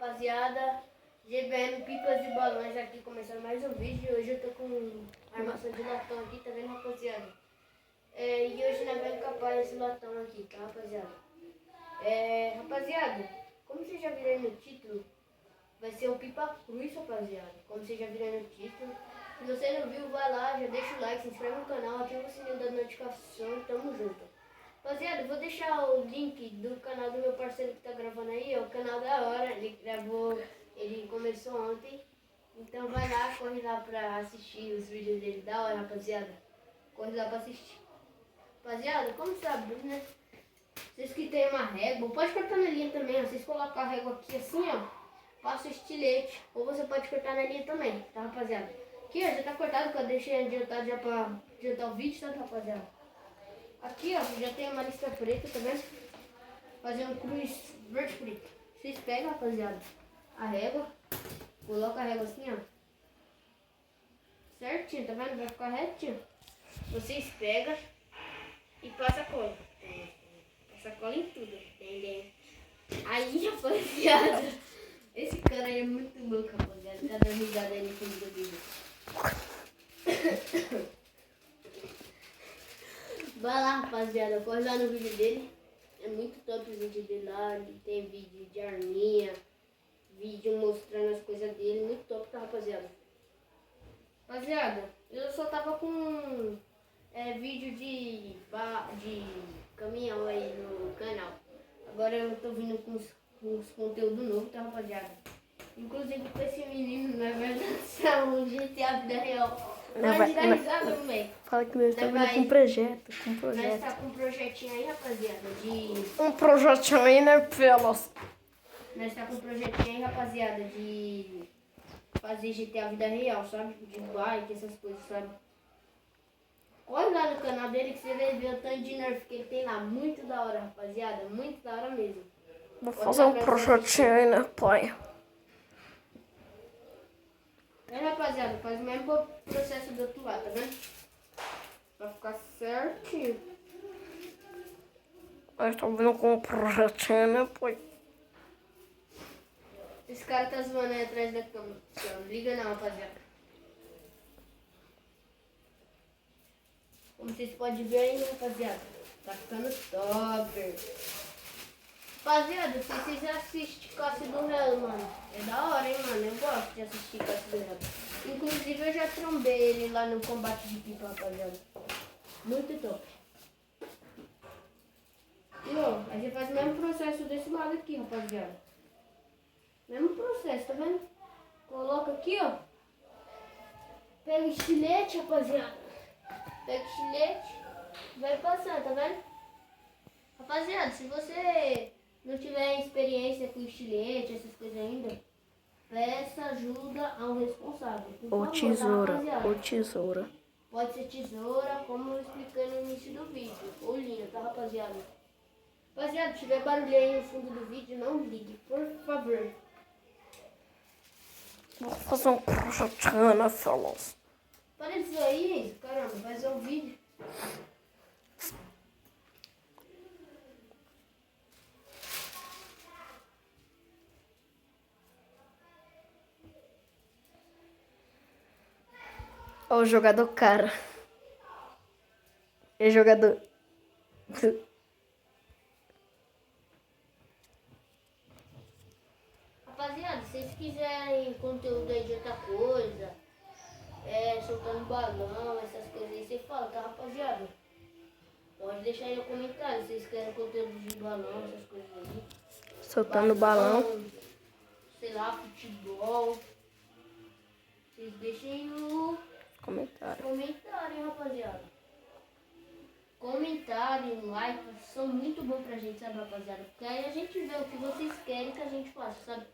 rapaziada, GBM Pipas e Balões aqui, começando mais um vídeo. Hoje eu tô com armação de latão aqui, tá vendo, rapaziada? E hoje nós vamos capar esse latão aqui, tá, rapaziada? Rapaziada, como vocês já viram aí no título, vai ser um pipa cruz, rapaziada. Como vocês já viram aí no título. Se você não viu, vai lá, já deixa o like, se inscreve no canal, ativa o sininho da notificação e tamo junto. Rapaziada, eu vou deixar o link do canal do meu parceiro que tá gravando aí, é o canal da hora, ele começou ontem. Então vai lá, corre lá pra assistir os vídeos dele, da hora, rapaziada. Corre lá pra assistir. Rapaziada, como sabe, né? Vocês que tem uma régua, pode cortar na linha também, ó. Vocês colocam a régua aqui assim, ó, passa o estilete, ou você pode cortar na linha também, tá, rapaziada? Aqui, ó, já tá cortado, que eu deixei adiantado já pra adiantar o vídeo, tá, rapaziada? Aqui, ó, já tem uma lista preta, tá vendo? Fazer um cruz verde preto. Vocês pegam, rapaziada, a régua, coloca a régua assim, ó, certinho, tá vendo? Vai ficar retinho. Vocês pegam e passa a cola. Passa a cola em tudo, entendeu? Aí, rapaziada, esse cara aí é muito louco, rapaziada. Tá dando risada aí no fundo do vídeo. Vai lá, rapaziada, corre lá no vídeo dele. É muito top o vídeo dele lá. Ele tem vídeo de arminha, vídeo mostrando as coisas dele. Muito top, tá, rapaziada? Rapaziada, eu só tava com vídeo de caminhão aí no canal. Agora eu tô vindo com os conteúdos novos, tá, rapaziada? Inclusive com esse menino, na verdade, é um GTA Vida Real. Pode dar risada, moleque. Fala que nós estamos com um projeto. Nós tá com um projetinho aí, rapaziada, Um projetinho aí, né, pelas? Nós tá com um projetinho aí, rapaziada, de fazer GTA Vida Real, sabe? De bike, essas coisas, sabe? Olha lá no canal dele que você vai ver o tanto de nerf que ele tem lá. Muito da hora, rapaziada. Muito da hora mesmo. Vou fazer um projetinho aí, né, pai? Rapaziada, faz o mesmo processo do outro lado, tá vendo? Pra ficar certinho. Nós estamos vindo com um projetinho, né, pai? Esse cara tá zoando aí atrás da câmera. Não liga não, rapaziada. Como vocês podem ver aí, rapaziada, tá ficando top. Rapaziada, se vocês assistem Caça do Relo, mano, é da hora, hein, mano. Eu gosto de assistir Caça do Relo. Inclusive, eu já trombei ele lá no combate de pipa, rapaziada. Muito top. E, ó, a gente faz o mesmo processo desse lado aqui, rapaziada. Mesmo processo, tá vendo? Coloca aqui, ó. Pega o estilete, rapaziada. Pega o estilete, vai passar, tá vendo? Rapaziada, se você não tiver experiência com estilete, essas coisas ainda, peça ajuda ao responsável. Ou tesoura, ou tesoura. Pode ser tesoura, como eu expliquei no início do vídeo. Ou linha, tá, rapaziada? Rapaziada, se tiver barulho aí no fundo do vídeo, não ligue, por favor. Vou fazer um projetinho, né, fellas? Para disso aí, caramba, vai fazer um vídeo. Ó o jogador cara. É jogador. Rapaziada, se vocês quiserem conteúdo aí de outra coisa, soltando balão, essas coisas aí, você fala, tá, rapaziada? Pode deixar aí no comentário se vocês querem conteúdo de balão, essas coisas aí. Soltando balão. Sei lá, futebol. Vocês deixem no Comentário. comentário, hein, rapaziada. Comentário, like, são muito bons pra gente, sabe, rapaziada? Porque aí a gente vê o que vocês querem que a gente faça, sabe?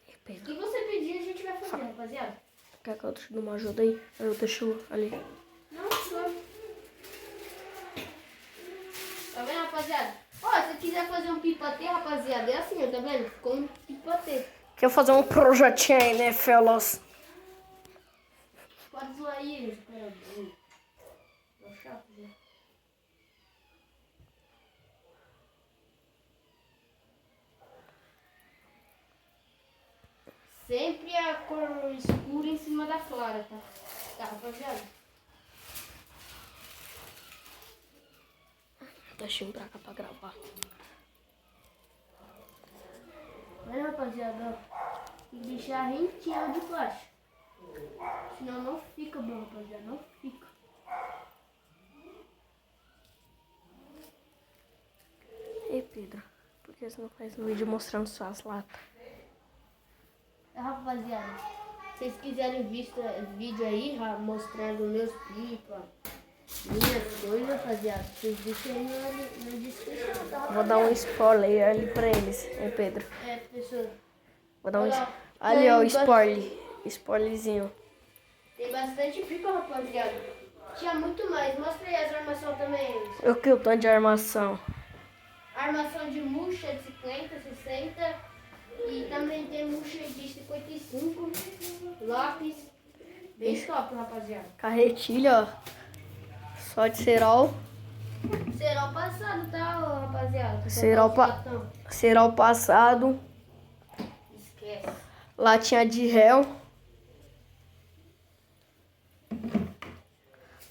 O que você pedir, a gente vai fazer, rapaziada. Quer que eu te dê uma ajuda aí? Eu deixo ali. Não, só. Tá vendo, rapaziada? Ó, se quiser fazer um pipatê, rapaziada, é assim, ó, tá vendo? Ficou um pipatê. Quer fazer um projetinho aí, né, fellas? Pode zoar aí, cara. É chato, né? sempre a cor escura em cima da clara, tá? Tá, rapaziada? Deixa eu pra cá pra gravar. Olha, rapaziada, ó. Tem que deixar rentinho de baixo. Senão não fica bom, rapaziada. Não fica. Ei, Pedro, por que você não faz um vídeo mostrando suas latas? Rapaziada, se vocês quiserem vídeo aí, mostrando meus pipas, minhas coisas, rapaziada, vocês deixem aí na descrição, tá, rapaziada? Vou dar um spoiler ali pra eles, hein, Pedro? É, pessoal. Vou dar um Olha, ali, ó, o tem spoiler. Spoilerzinho. Tem bastante pipa, rapaziada. Tinha muito mais. Mostra aí as armações também. O que o tanto de armação? Armação de murcha de 50, 60. E também tem murcha de 55. Lápis. Bem top, rapaziada. Carretilha, ó. Só de cerol. Será passado, tá, ó, rapaziada? Cerol passado. Esquece. Latinha de réu.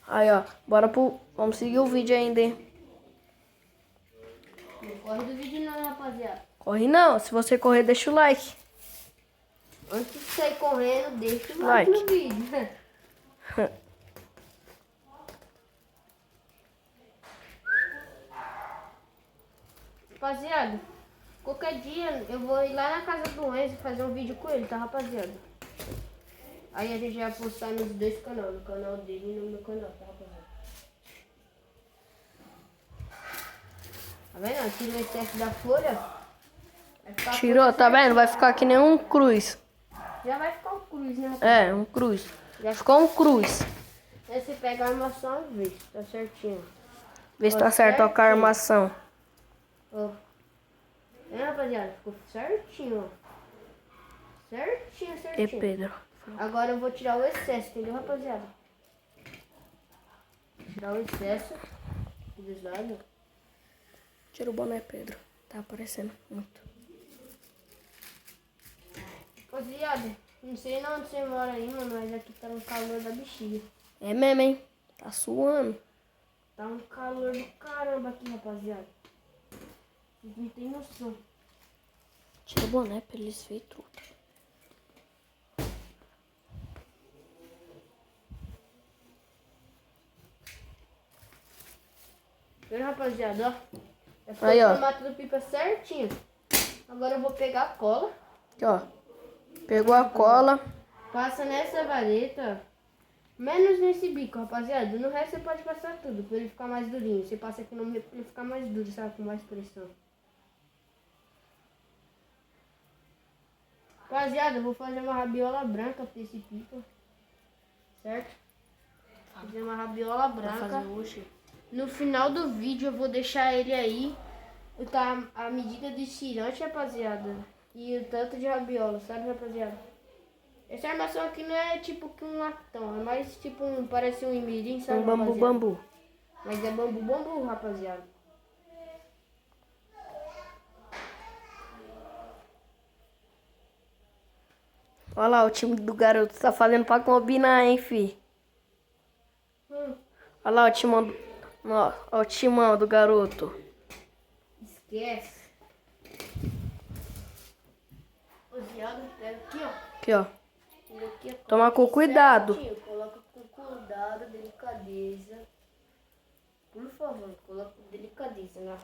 Aí, ó. Bora pro... Vamos seguir o vídeo ainda, hein? Não corre do vídeo não, rapaziada. Corre não. Se você correr, deixa o like. Antes de sair correndo, deixa o Like. like no vídeo. Rapaziada, qualquer dia eu vou ir lá na casa do Enzo fazer um vídeo com ele, tá, rapaziada? Aí a gente vai postar nos dois canais, no canal dele e no meu canal, tá, rapaziada? Tá vendo? Tira o excesso da folha. Vai ficar a Tirou, folha tá vendo? certinha. Vai ficar que nem um cruz. Já vai ficar um cruz, né, rapaziada? É, um cruz. Ficou um cruz. Aí você pega a armação e vê, tá certinho. Vê se Ó, tá certo ó, com a certinho. armação. Ó. É, rapaziada, ficou certinho, ó. Certinho, E certinho. Pedro? Agora eu vou tirar o excesso, entendeu, rapaziada? Tirar o excesso dos lados. Tira o boné, Pedro. Tá aparecendo muito. Rapaziada, não sei onde você mora aí, mano, mas aqui tá um calor da bexiga. É mesmo, hein? Tá suando. Tá um calor do caramba aqui, rapaziada. Vocês não tem noção. Tira o boné pra eles verem tudo. Viu, rapaziada, ó. Eu Aí, fiz ó. o formato do pipa certinho. Agora eu vou pegar a cola. Aqui, ó. Pegou a cola. Passa nessa vareta, menos nesse bico, rapaziada. No resto você pode passar tudo, pra ele ficar mais durinho. Você passa aqui no meio pra ele ficar mais duro, sabe? Com mais pressão. Rapaziada, eu vou fazer uma rabiola branca pra esse pipa. Certo? Fazer uma rabiola branca. hoje. No final do vídeo eu vou deixar ele aí. Tá a medida de estirante, rapaziada. E o tanto de rabiola, sabe, rapaziada? Essa armação aqui não é tipo que um latão, é mais tipo um, parece um imirim, sabe, Um bambu, rapaziada? bambu. Mas é bambu, bambu, rapaziada. Olha lá, o time do garoto tá fazendo pra combinar, hein, fi. Olha lá o timão do... Ó, o timão do garoto. Esquece. Rapaziada, pega aqui, ó. Aqui, ó. Ele aqui, ó, Toma com cuidado. certinho, coloca com cuidado, delicadeza. Por favor, coloca com delicadeza, né?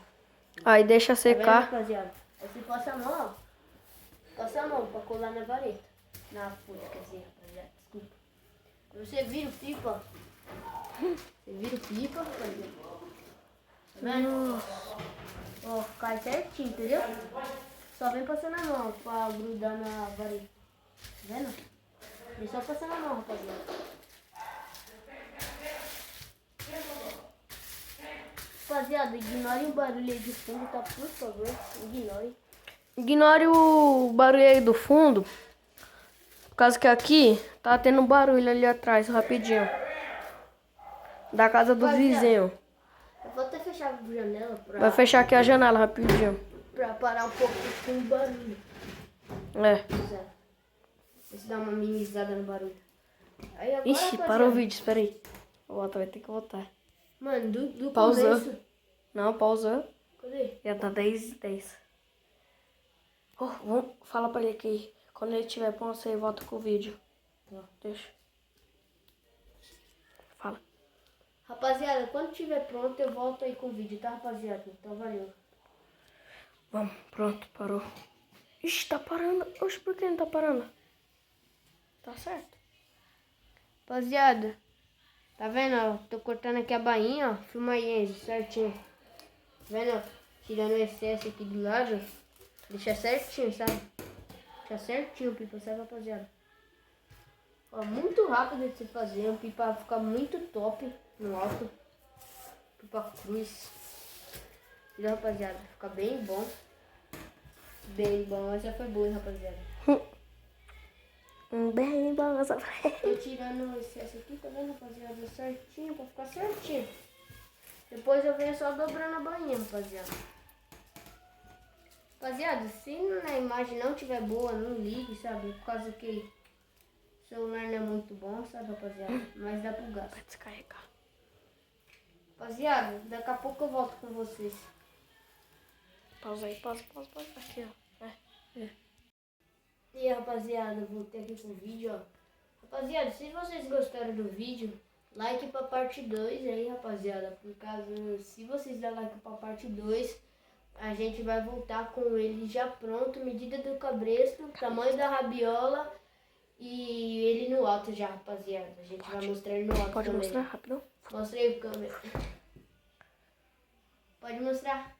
Aí deixa Tá vendo, secar. rapaziada? Aí você passa a mão, ó. Passa a mão pra colar na vareta. Na folha, quer dizer, rapaziada. Desculpa. Aí você vira o pipa, ó. Você vira o pipa, rapaziada. Tá vendo? Ó, cai certinho, entendeu? Só vem passando a mão pra grudar na vareta. Tá vendo? Vem só passando a mão, rapaziada. Rapaziada, ignore o barulho aí de fundo, tá? Por favor, ignore. Ignore o barulho aí do fundo. Por causa que aqui tá tendo um barulho ali atrás, rapidinho. Da casa do vizinho. Eu vou até fechar a janela Vai fechar aqui a janela rapidinho. pra parar um pouco com o barulho. É. Ver se dá uma minimizada no barulho. Aí agora, Ixi, rapaziada, parou o vídeo, espera aí. Vai ter que voltar. Mano, do Pausou. começo... Não, pausou. Cadê? Já tá 10:10. Fala pra ele que quando ele tiver pronto, você volta com o vídeo. Tá. Deixa. Fala. Rapaziada, quando tiver pronto, eu volto aí com o vídeo, tá, rapaziada? Então, valeu. Vamos, pronto, parou. Ixi, tá parando. Oxe, por que não tá parando? Tá certo. Rapaziada, tá vendo, ó? Tô cortando aqui a bainha, ó. Filma aí, Enzo, certinho. Tá vendo, ó? Tirando o excesso aqui do lado. Deixa certinho, sabe? Deixa certinho o pipa, sabe, rapaziada? Ó, muito rápido de se fazer. O pipa fica muito top no alto. Pipa cruz. Viu, rapaziada? Fica bem bom. Bem bom. Essa foi boa, rapaziada. Bem bom essa Tô tirando o excesso aqui, tá vendo, rapaziada? Certinho, pra ficar certinho. Depois eu venho só dobrando a bainha, rapaziada. Rapaziada, se na imagem não tiver boa, não ligue, sabe? Por causa que o celular não é muito bom, sabe, rapaziada? Mas dá pro gasto. Vai descarregar. Rapaziada, daqui a pouco eu volto com vocês. Pausa aí, pausa. Aqui, ó. E aí, rapaziada, voltei aqui com o vídeo, ó. Rapaziada, se vocês gostaram do vídeo, like pra parte 2 aí, rapaziada. Por causa, se vocês der like pra parte 2, a gente vai voltar com ele já pronto, medida do cabresto, tamanho da rabiola e ele no alto já, rapaziada. A gente vai mostrar ele no alto Pode também. mostrar rápido? Mostra aí, câmera. Pode mostrar.